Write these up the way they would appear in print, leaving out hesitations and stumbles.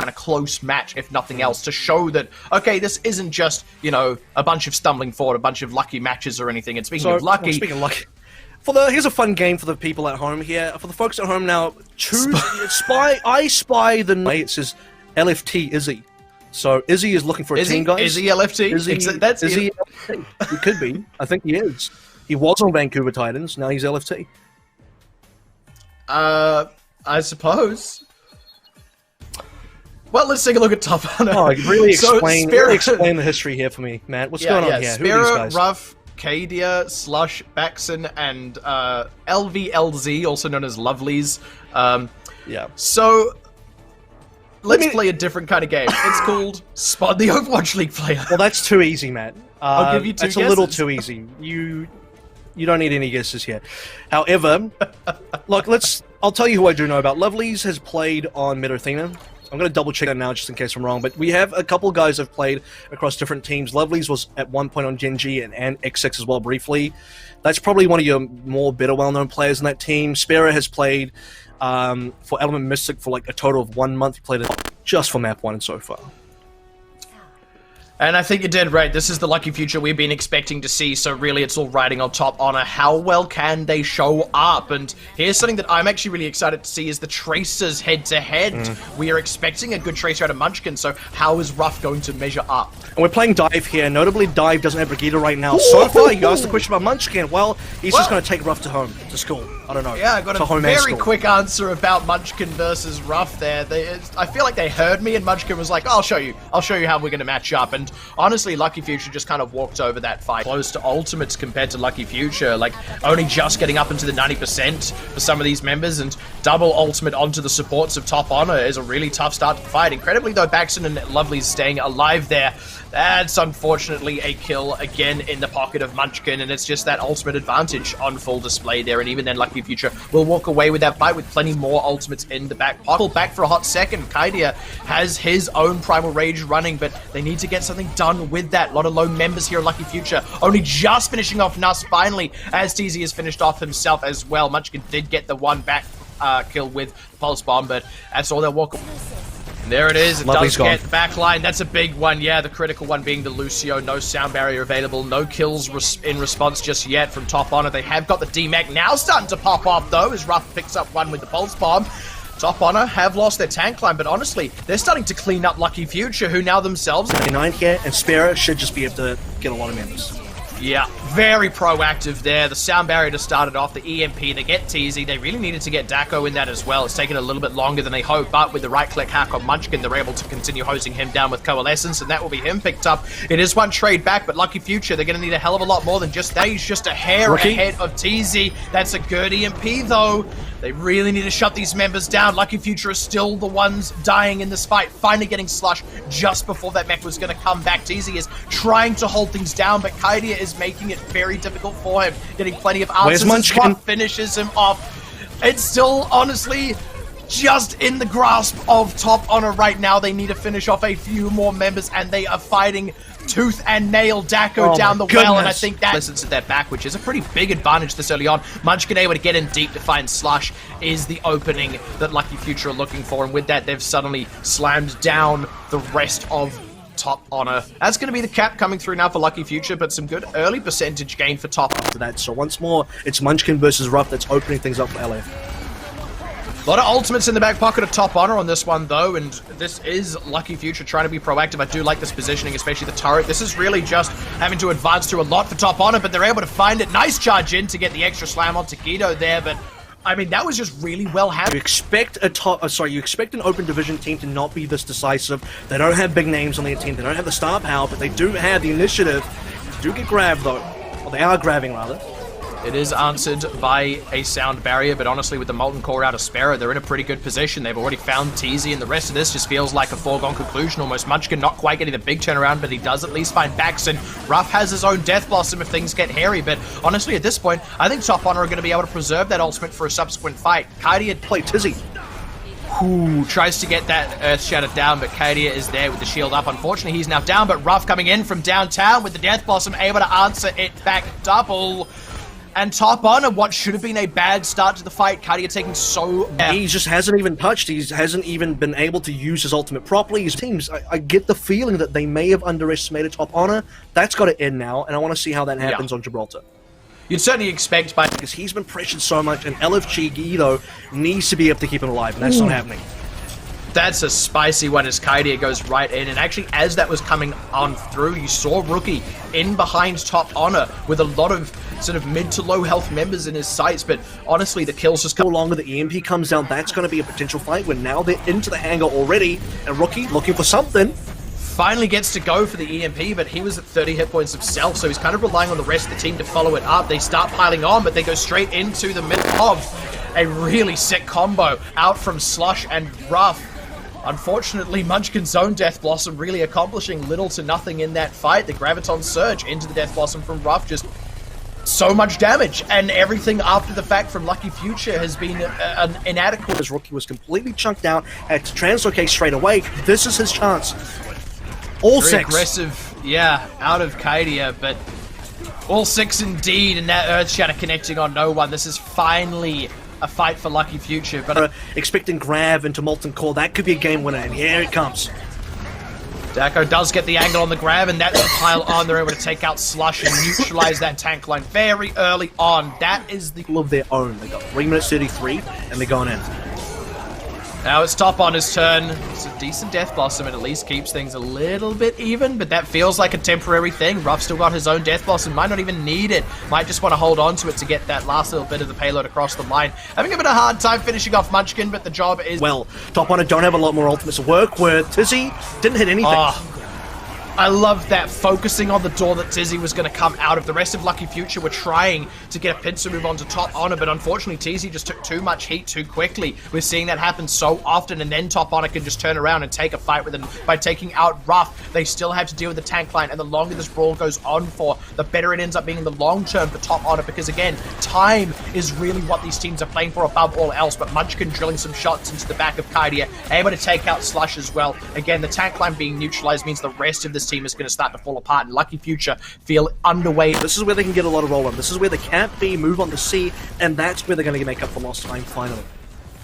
kind of close match, if nothing else, to show that, okay, this isn't just, you know, a bunch of stumbling forward, a bunch of lucky matches or anything. And speaking of lucky... Speaking of lucky... Here's a fun game for the people at home here. For the folks at home now, I spy the name. It says LFT Izzy. So Izzy is looking for a team, guys. Izzy LFT? Izzy LFT. He could be. I think he is. He was on Vancouver Titans. Now he's LFT. I suppose. Well, let's take a look at Top Honor. Oh, really explain the history here for me, Matt. What's going on here? Who are these guys? Ruff, Kadia, Slush, Baxon, and LVLZ, also known as Lovelies. Yeah. So, let's play a different kind of game. It's called Spot the Overwatch League player. Well, that's too easy, Matt. I'll give you two guesses. That's a little too easy. You don't need any guesses here. However, look, I'll tell you who I do know about. Lovelies has played on Mid Athena. I'm going to double check that now just in case I'm wrong, but we have a couple guys who've played across different teams. Lovelies was at one point on Genji and X6 as well briefly. That's probably one of your more better well-known players in that team. Spera has played for Element Mystic for like a total of 1 month. He played it just for map 1 so far. And I think you're dead right. This is the lucky future we've been expecting to see, so really it's all riding on Top Honor. How well can they show up? And here's something that I'm actually really excited to see is the Tracers head-to-head. We are expecting a good Tracer out of Munchkin, so how is Ruff going to measure up? And we're playing Dive here. Notably, Dive doesn't have Brigitte right now. So far, you asked the question about Munchkin. Well, he's just going to take Ruff to home, to school. I don't know. Yeah, I got a very quick answer about Munchkin versus Ruff there. I feel like they heard me, and Munchkin was like, I'll show you how we're going to match up. And honestly, Lucky Future just kind of walked over that fight. Close to Ultimates compared to Lucky Future, like only just getting up into the 90% for some of these members, and double Ultimate onto the supports of Top Honor is a really tough start to the fight. Incredibly though, Baxon and Lovely's staying alive there. That's unfortunately a kill again in the pocket of Munchkin, and it's just that ultimate advantage on full display there. And even then, Lucky Future will walk away with that fight with plenty more ultimates in the back pocket. Back for a hot second. Kaidia has his own Primal Rage running, but they need to get something done with that. A lot of lone members here at Lucky Future. Only just finishing off Nuss finally, as TZ has finished off himself as well. Munchkin did get the one back kill with the Pulse Bomb, but that's all they'll walk away. And there it is. It does get the backline. That's a big one. Yeah, the critical one being the Lucio. No sound barrier available. No kills in response just yet from Top Honor. They have got the DMAC now starting to pop off, though, as Ruff picks up one with the Pulse Bomb. Top Honor have lost their tank line, but honestly, they're starting to clean up Lucky Future, who now themselves... 9 here, and Spera should just be able to get a lot of members. Yeah, very proactive there. The sound barrier just started off, the EMP, they get TZ. They really needed to get Daco in that as well. It's taken a little bit longer than they hoped, but with the right-click hack on Munchkin, they're able to continue hosing him down with Coalescence, and that will be him picked up. It is one trade back, but Lucky Future, they're going to need a hell of a lot more than just that. He's just a hair ahead of TZ. That's a good EMP, though. They really need to shut these members down. Lucky Future is still the ones dying in this fight, finally getting Slush just before that mech was going to come back. TZ is trying to hold things down, but Kaidia is making it very difficult for him, getting plenty of answers. Where's Munchkin? Finishes him off. It's still, honestly, just in the grasp of Top Honor right now. They need to finish off a few more members, and they are fighting tooth and nail Daco down the well, and I think that listens to their back, which is a pretty big advantage this early on. Munchkin able to get in deep to find Slush is the opening that Lucky Future are looking for, and with that, they've suddenly slammed down the rest of Top Honor. That's going to be the cap coming through now for Lucky Future, but some good early percentage gain for Top Honor. To that, so once more, it's Munchkin versus Ruff that's opening things up for LF. A lot of ultimates in the back pocket of Top Honor on this one, though, and this is Lucky Future trying to be proactive. I do like this positioning, especially the turret. This is really just having to advance through a lot for Top Honor, but they're able to find it. Nice charge in to get the extra slam onto Guido there, but I mean, that was just really well handled. You expect you expect an open division team to not be this decisive. They don't have big names on their team. They don't have the star power, but they do have the initiative. They do get grabbed, though. Well, they are grabbing, rather. It is answered by a sound barrier, but honestly, with the Molten Core out of Spera, they're in a pretty good position. They've already found TZ, and the rest of this just feels like a foregone conclusion almost. Munchkin not quite getting the big turnaround, but he does at least find Baxon. Ruff has his own Death Blossom if things get hairy, but honestly, at this point, I think Top Honor are going to be able to preserve that ultimate for a subsequent fight. Kaidia play Tizzy. Who tries to get that Earth Shattered down, but Kaidia is there with the shield up. Unfortunately, he's now down, but Ruff coming in from downtown with the Death Blossom, able to answer it back double. And top honor, what should have been a bad start to the fight, Kadia taking so... He just hasn't even touched. He hasn't even been able to use his ultimate properly. His teams, I get the feeling that they may have underestimated top honor. That's got to end now, and I want to see how that happens on Gibraltar. You'd certainly expect by... Because he's been pressured so much, and LFG Guido needs to be able to keep him alive, and that's not happening. That's a spicy one as Kadia goes right in, and actually as that was coming on through, you saw Rookie in behind top honor with a lot of sort of mid to low health members in his sights, but honestly the kills just come longer. The EMP comes down, that's going to be a potential fight when now they're into the hangar already, and Rookie looking for something. Finally gets to go for the EMP, but he was at 30 hit points himself, so he's kind of relying on the rest of the team to follow it up. They start piling on, but they go straight into the middle of a really sick combo out from Slush and Ruff. Unfortunately, Munchkin's own Death Blossom really accomplishing little to nothing in that fight. The Graviton Surge into the Death Blossom from Ruff, just so much damage, and everything after the fact from Lucky Future has been inadequate. As Rookie was completely chunked out, had to translocate straight away. This is his chance. All Very six. Aggressive, yeah, out of Kadia, but all six indeed, and that Earth Shatter connecting on no one. This is finally a fight for Lucky Future, but expecting Grav into Molten Core, that could be a game winner, and here it comes. Dako does get the angle on the grab, and that's the pile on. They're able to take out Slush and neutralize that tank line very early on. That is the of their own. They got 3 minutes 33, and they're going in. Now it's top on his turn. It's a decent Death Blossom, and at least keeps things a little bit even, but that feels like a temporary thing. Ruff still got his own Death Blossom, might not even need it. Might just want to hold on to it to get that last little bit of the payload across the line. Having a bit of a hard time finishing off Munchkin, but the job is... Well, top honor don't have a lot more ultimates to work with. Tizzy didn't hit anything. I love that, focusing on the door that Tizzy was going to come out of. The rest of Lucky Future were trying to get a pincer move onto top honor, but unfortunately Tizzy just took too much heat too quickly. We're seeing that happen so often, and then top honor can just turn around and take a fight with him by taking out Ruff. They still have to deal with the tank line, and the longer this brawl goes on for, the better it ends up being in the long term for top honor, because again, time is really what these teams are playing for above all else. But Munchkin drilling some shots into the back of Kadia, able to take out Slush as well. Again, the tank line being neutralized means the rest of this team is going to start to fall apart, and Lucky Future feel underway. This is where they can get a lot of roll on. This is where they can't be, move on to C, and that's where they're going to make up for lost time finally.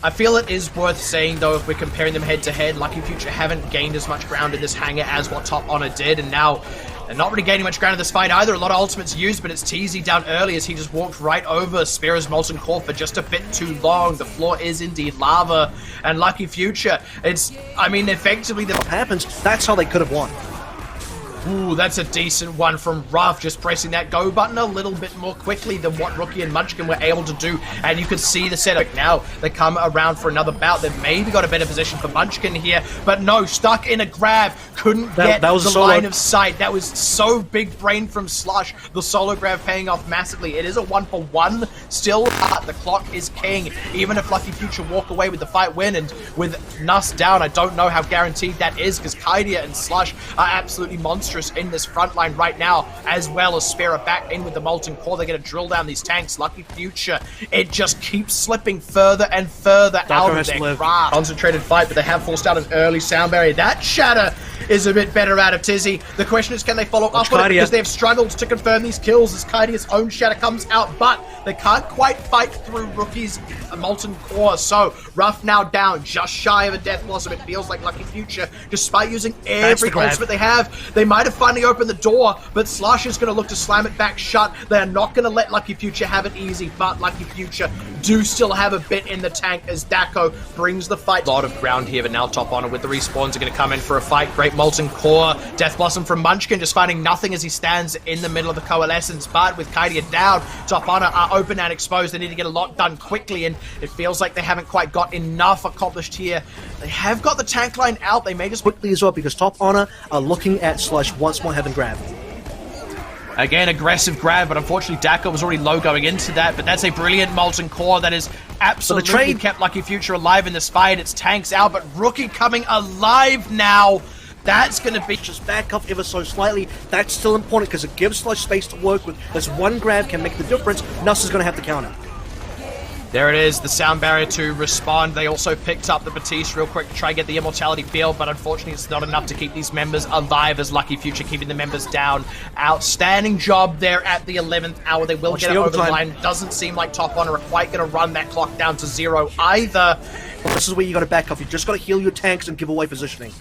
I feel it is worth saying, though, if we're comparing them head-to-head, Lucky Future haven't gained as much ground in this hangar as what Top Honor did, and now they're not really gaining much ground in this fight either. A lot of ultimates used, but it's Teasy down early as he just walked right over Spira's Molten Core for just a bit too long. The floor is indeed lava, and Lucky Future, effectively... What happens, that's how they could have won. Ooh, that's a decent one from Ruff, just pressing that go button a little bit more quickly than what Rookie and Munchkin were able to do, and you can see the setup now. They come around for another bout. They've maybe got a better position for Munchkin here, but no, stuck in a grab, couldn't get that was the solo. line of sight. That was so big brain from Slush. The solo grab paying off massively. It is a 1-for-1. Still, the clock is king. Even if Lucky Future walk away with the fight win, and with Nuss down, I don't know how guaranteed that is, because Kadia and Slush are absolutely monstrous in this front line right now, as well as Spira back in with the Molten Core. They're going to drill down these tanks. Lucky Future, it just keeps slipping further and further out of their grasp. Concentrated fight, but they have forced out an early sound barrier. That shatter is a bit better out of Tizzy. The question is, can they follow up on it, because they've struggled to confirm these kills as Kadia's own shatter comes out, but they can't quite fight through Rookie's Molten Core. So Ruff now down, just shy of a Death Blossom. It feels like Lucky Future, despite using every ultimate they have, they might have finally opened the door, but Slush is going to look to slam it back shut. They're not going to let Lucky Future have it easy, but Lucky Future do still have a bit in the tank as Dako brings the fight. A lot of ground here, but now Top Honor with the respawns are going to come in for a fight. Great Molten Core. Death Blossom from Munchkin just finding nothing as he stands in the middle of the Coalescence, but with Kadia down, Top Honor are open and exposed. They need to get a lot done quickly, and it feels like they haven't quite got enough accomplished here. They have got the tank line out. They may just quickly as well, because Top Honor are looking at Slush once more having grab. Again, aggressive grab, but unfortunately Dako was already low going into that, but that's a brilliant Molten Core that is absolutely kept Lucky Future alive in this fight. It's tanks out, but Rookie coming alive now. That's going to be just back up ever so slightly. That's still important because it gives Slush space to work with. This one grab can make the difference. Nuss is going to have to counter. There it is, the sound barrier to respond. They also picked up the Batiste real quick to try and get the immortality field, but unfortunately it's not enough to keep these members alive as Lucky Future keeping the members down. Outstanding job there at the 11th hour. They will get it over the line. Doesn't seem like Top Honor are quite going to run that clock down to 0 either. This is where you got to back off. You just got to heal your tanks and give away positioning.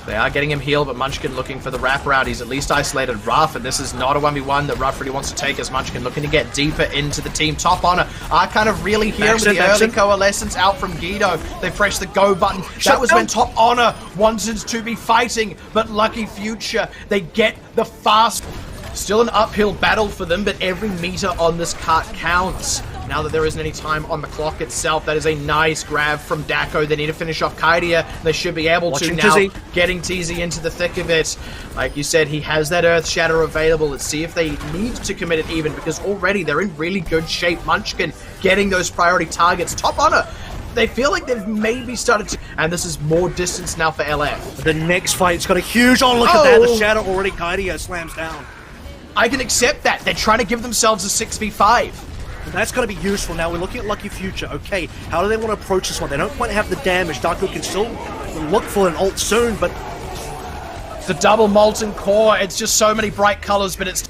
They are getting him healed, but Munchkin looking for the wraparound. He's at least isolated Ruff, and this is not a 1v1 that Ruff really wants to take as Munchkin looking to get deeper into the team. Top Honor are kind of really here with the early coalescence out from Guido. They press the go button. That was when Top Honor wanted to be fighting, but Lucky Future, they get the fast. Still an uphill battle for them, but every meter on this cart counts. Now that there isn't any time on the clock itself, that is a nice grab from Dako. They need to finish off Kaidia. They should be able to now. Getting TZ into the thick of it. Like you said, he has that Earth Shatter available. Let's see if they need to commit it even, because already they're in really good shape. Munchkin getting those priority targets. Top Honor, they feel like they've maybe started to... And this is more distance now for LF. The next fight's got a huge... Oh, look at that. The Shatter already. Kaidia slams down. I can accept that. They're trying to give themselves a 6v5. That's going to be useful. Now we're looking at Lucky Future. Okay, how do they want to approach this one? They don't quite have the damage. Darko can still look for an ult soon, but... The double Molten Core, it's just so many bright colors, but it's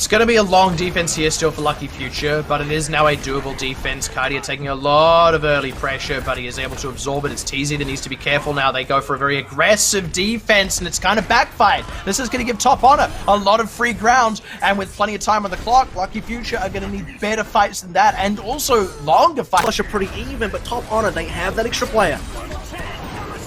going to be a long defense here still for Lucky Future, but it is now a doable defense. Kaidia taking a lot of early pressure, but he is able to absorb it. It's TZ that needs to be careful now. They go for a very aggressive defense, and it's kind of backfired. This is going to give Top Honor a lot of free ground, and with plenty of time on the clock, Lucky Future are going to need better fights than that, and also longer fights. Flush are pretty even, but Top Honor, they have that extra player.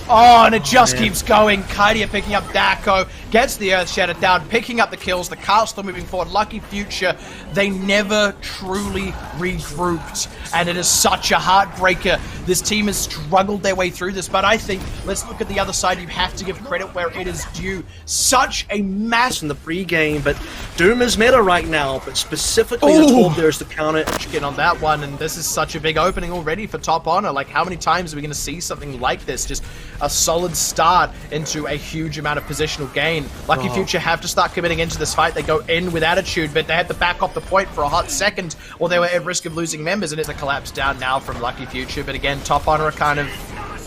Oh, and it just keeps going. Kaidia picking up Dako, gets the Earth Shatter down, picking up the kills. The car's still moving forward. Lucky Future, they never truly regrouped, and it is such a heartbreaker. This team has struggled their way through this, but I think, let's look at the other side. You have to give credit where it is due. Such a mass in the pre-game, but Doom is meta right now, but specifically the 12 there's the counter. Get on that one, and this is such a big opening already for Top Honor. Like, how many times are we going to see something like this? Just a solid start into a huge amount of positional gain. Lucky Future have to start committing into this fight. They go in with attitude, but they had to back off the point for a hot second, or they were at risk of losing members, and it's a collapse down now from Lucky Future. But again, Top Honor are kind of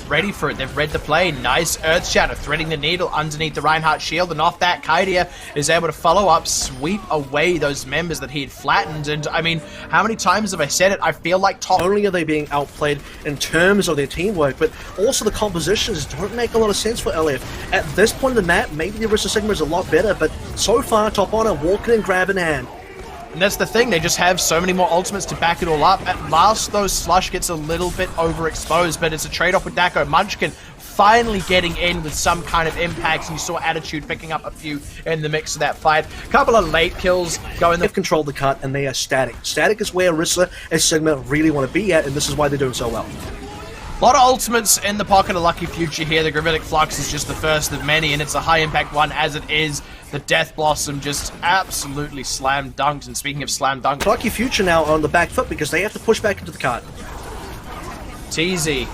ready for it. They've read the play. Nice Earth Shatter, threading the needle underneath the Reinhardt shield, and off that, Kaidia is able to follow up, sweep away those members that he had flattened. And I mean, how many times have I said it? I feel like Top... Not only are they being outplayed in terms of their teamwork, but also the compositions don't make a lot of sense for LF. At this point in the map, maybe the Arista Sigma is a lot better, but so far, Top Honor walking and grabbing hand. And that's the thing, they just have so many more ultimates to back it all up. At last, though, Slush gets a little bit overexposed, but it's a trade-off with Dako. Munchkin finally getting in with some kind of impact, and you saw Attitude picking up a few in the mix of that fight. A couple of late kills going. They've controlled the cut, and they are static. Static is where Arista and Sigma really want to be at, and this is why they're doing so well. A lot of ultimates in the pocket of Lucky Future here. The Gravitic Flux is just the first of many, and it's a high-impact one as it is. The Death Blossom just absolutely slam dunked. And speaking of slam dunked, Lucky Future now on the back foot because they have to push back into the cart. TZ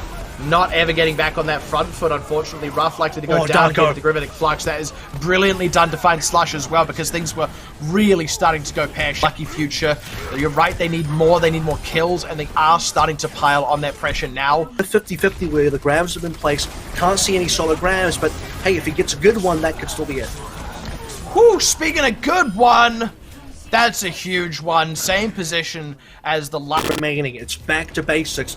not ever getting back on that front foot, unfortunately. Rough likely to go down again with the Gravitic Flux. That is brilliantly done to find Slush as well, because things were really starting to go pear. Lucky Future, you're right, they need more kills, and they are starting to pile on that pressure now. 50-50 where the grabs have been placed. Can't see any solid grabs, but hey, if he gets a good one, that could still be it. Whew, speaking of good one, that's a huge one. Same position as the last. Remaining, it's back to basics.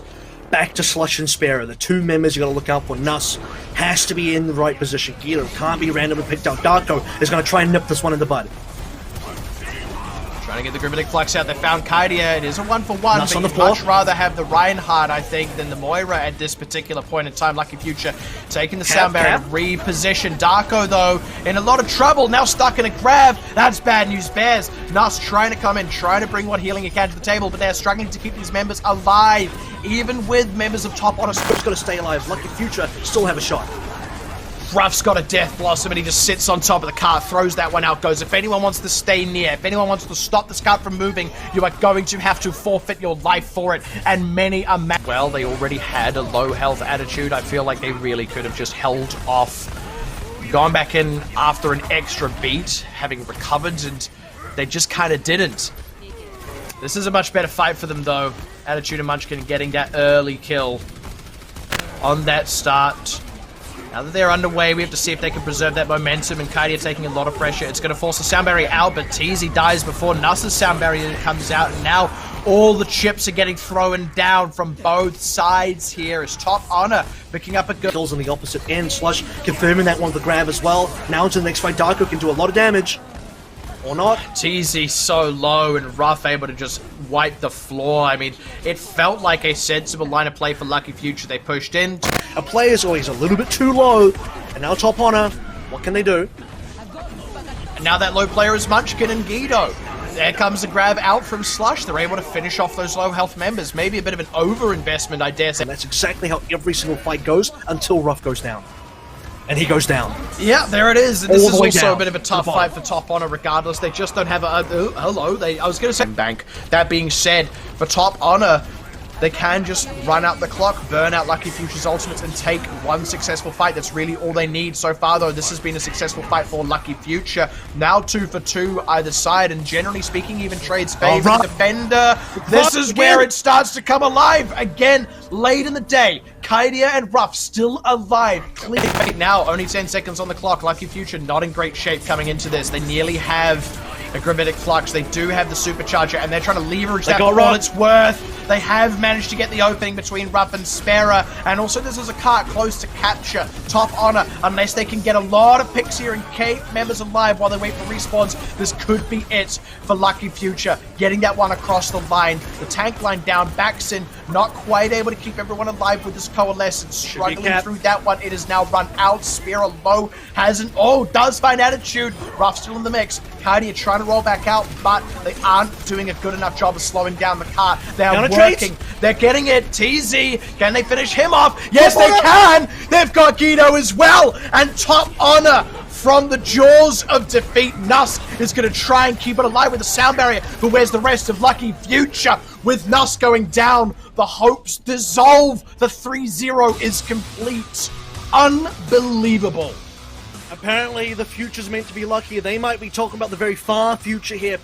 Back to Slush and Sparrow. The two members you gotta look out for. Nuss has to be in the right position. Guido can't be randomly picked out. Darko is gonna try and nip this one in the bud. Trying to get the Gravitic Flux out. They found Kaidia. It is a 1-for-1, Nuss but you'd much rather have the Reinhardt, I think, than the Moira at this particular point in time. Lucky Future taking the sound barrier, reposition. Darko, though, in a lot of trouble. Now stuck in a grab. That's bad news, Bears. Nuss trying to come in, trying to bring what healing he can to the table, but they're struggling to keep these members alive, even with members of Top Honor. He's got to stay alive. Lucky Future still have a shot. Ruff's got a Death Blossom, and he just sits on top of the cart, throws that one out, goes, if anyone wants to stay near, if anyone wants to stop this cart from moving, you are going to have to forfeit your life for it, and many are well, they already had a low health Attitude. I feel like they really could have just held off, gone back in after an extra beat, having recovered, and they just kind of didn't. This is a much better fight for them, though. Attitude and Munchkin getting that early kill on that start. Now that they're underway, we have to see if they can preserve that momentum, and Kaidia taking a lot of pressure. It's going to force the sound barrier out, but Teasy dies before Nuss's sound barrier comes out, and now all the chips are getting thrown down from both sides here as Top Honor picking up a good kills on the opposite end. Slush confirming that one with the grab as well. Now into the next fight, Darko can do a lot of damage. Or not. Teasy so low and Rough able to just wipe the floor. I mean, it felt like a sensible line of play for Lucky Future. They pushed in. A player's always a little bit too low. And now Top Honor, what can they do? And now that low player is Munchkin and Guido. There comes the grab out from Slush. They're able to finish off those low health members. Maybe a bit of an over-investment, I dare say. And that's exactly how every single fight goes until Ruff goes down. And he goes down. Yeah, there it is. And this is also down. a bit of a tough fight for Top Honor regardless. They just don't have a... hello. I was going to say... Bank. That being said, for Top Honor, they can just run out the clock, burn out Lucky Future's ultimates, and take one successful fight. That's really all they need so far, though. This has been a successful fight for Lucky Future. Now 2 for 2 either side, and generally speaking, even trades favor the defender. This is where it starts to come alive again. Late in the day, Kaidia and Ruff still alive. Clear now, only 10 seconds on the clock. Lucky Future not in great shape coming into this. They nearly have a Gravitic Flux. They do have the Supercharger, and they're trying to leverage that for all it's worth. They have managed to get the opening between Ruff and Sparrow, and also this is a cart close to capture Top Honor. Unless they can get a lot of picks here and keep members alive while they wait for respawns, this could be it for Lucky Future. Getting that one across the line. The tank line down. Baxin not quite able to keep everyone alive with this Coalescence. Struggling through that one. It is now run out. Sparrow low hasn't... Oh, does find Attitude. Ruff still in the mix. Kaidia trying to roll back out, but they aren't doing a good enough job of slowing down the cart. They're working. They're getting it. TZ, can they finish him off? Yes, they can! They've got Guido as well! And Top Honor from the jaws of defeat. Nusk is going to try and keep it alive with the sound barrier, but where's the rest of Lucky Future? With Nusk going down, the hopes dissolve. The 3-0 is complete. Unbelievable. Apparently, the future's meant to be lucky. They might be talking about the very far future here.